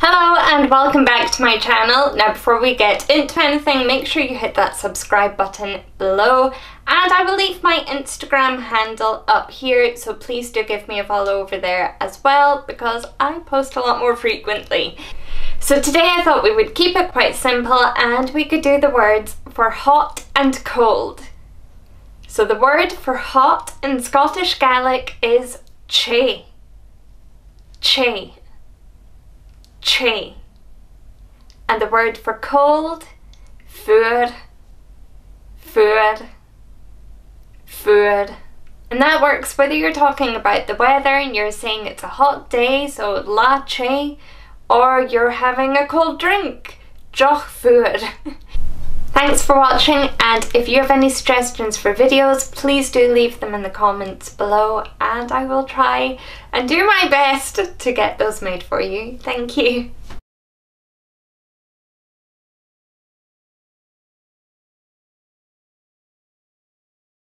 Hello and welcome back to my channel. Now before we get into anything, make sure you hit that subscribe button below, and I will leave my Instagram handle up here, so please do give me a follow over there as well because I post a lot more frequently. So today I thought we would keep it quite simple and we could do the words for hot and cold. So the word for hot in Scottish Gaelic is che. Che. Che. And the word for cold, fuar, fuar, fuar. And that works whether you're talking about the weather and you're saying it's a hot day, so la che, or you're having a cold drink, joch fuar. Thanks for watching, and if you have any suggestions for videos, please do leave them in the comments below and I will try and do my best to get those made for you. Thank you.